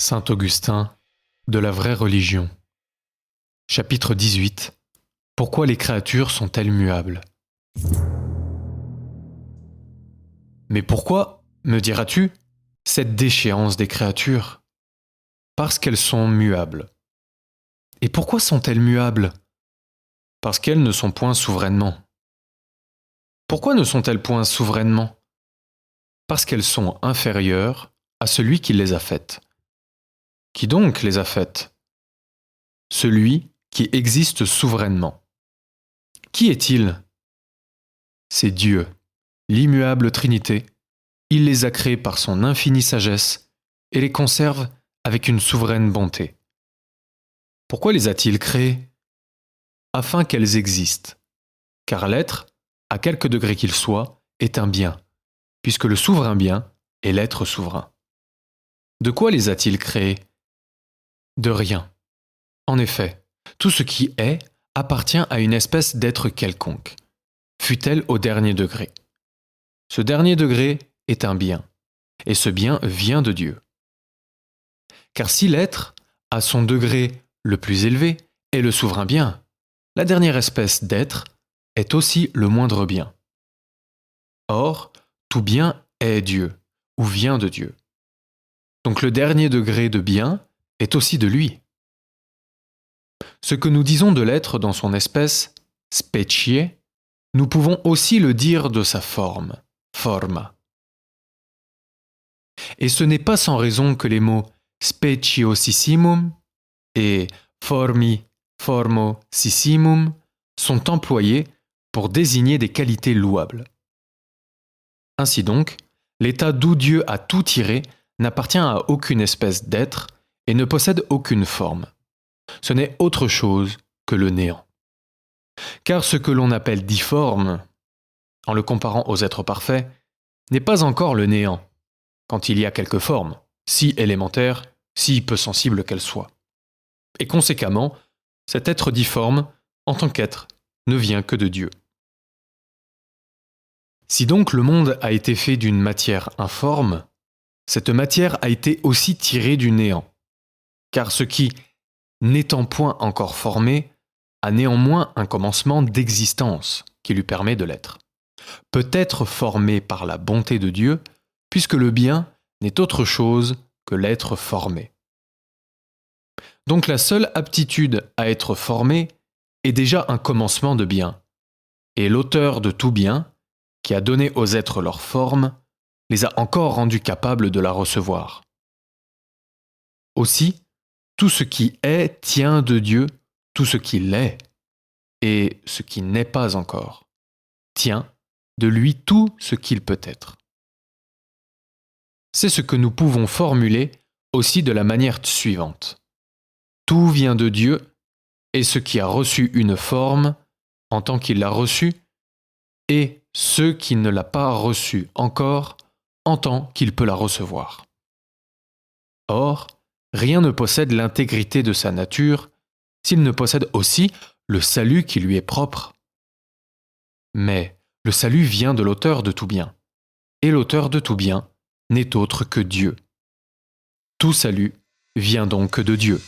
Saint Augustin, de la vraie religion. Chapitre 18. Pourquoi les créatures sont-elles muables? Mais pourquoi, me diras-tu, cette déchéance des créatures? Parce qu'elles sont muables. Et pourquoi sont-elles muables? Parce qu'elles ne sont point souverainement. Pourquoi ne sont-elles point souverainement? Parce qu'elles sont inférieures à celui qui les a faites. Qui donc les a faites? Celui qui existe souverainement. Qui est-il? C'est Dieu, l'immuable Trinité. Il les a créées par son infinie sagesse et les conserve avec une souveraine bonté. Pourquoi les a-t-il créées? Afin qu'elles existent. Car l'être, à quelque degré qu'il soit, est un bien, puisque le souverain bien est l'être souverain. De quoi les a-t-il créées? De rien. En effet, tout ce qui est appartient à une espèce d'être quelconque, fût-elle au dernier degré. Ce dernier degré est un bien, et ce bien vient de Dieu. Car si l'être, à son degré le plus élevé, est le souverain bien, la dernière espèce d'être est aussi le moindre bien. Or, tout bien est Dieu, ou vient de Dieu. Donc le dernier degré de bien est aussi de lui. Ce que nous disons de l'être dans son espèce, specie, nous pouvons aussi le dire de sa forme, forma. Et ce n'est pas sans raison que les mots speciosissimum et formi, formosissimum sont employés pour désigner des qualités louables. Ainsi donc, l'état d'où Dieu a tout tiré n'appartient à aucune espèce d'être et ne possède aucune forme. Ce n'est autre chose que le néant. Car ce que l'on appelle difforme, en le comparant aux êtres parfaits, n'est pas encore le néant, quand il y a quelque forme, si élémentaire, si peu sensible qu'elle soit. Et conséquemment, cet être difforme, en tant qu'être, ne vient que de Dieu. Si donc le monde a été fait d'une matière informe, cette matière a été aussi tirée du néant, car ce qui, n'étant point encore formé, a néanmoins un commencement d'existence qui lui permet de l'être. Peut être formé par la bonté de Dieu, puisque le bien n'est autre chose que l'être formé. Donc la seule aptitude à être formé est déjà un commencement de bien, et l'auteur de tout bien, qui a donné aux êtres leur forme, les a encore rendus capables de la recevoir. Aussi, tout ce qui est tient de Dieu, tout ce qui l'est, et ce qui n'est pas encore, tient de lui tout ce qu'il peut être. C'est ce que nous pouvons formuler aussi de la manière suivante. Tout vient de Dieu, et ce qui a reçu une forme, en tant qu'il l'a reçue, et ce qui ne l'a pas reçue encore, en tant qu'il peut la recevoir. Or, rien ne possède l'intégrité de sa nature s'il ne possède aussi le salut qui lui est propre. Mais le salut vient de l'auteur de tout bien, et l'auteur de tout bien n'est autre que Dieu. Tout salut vient donc de Dieu.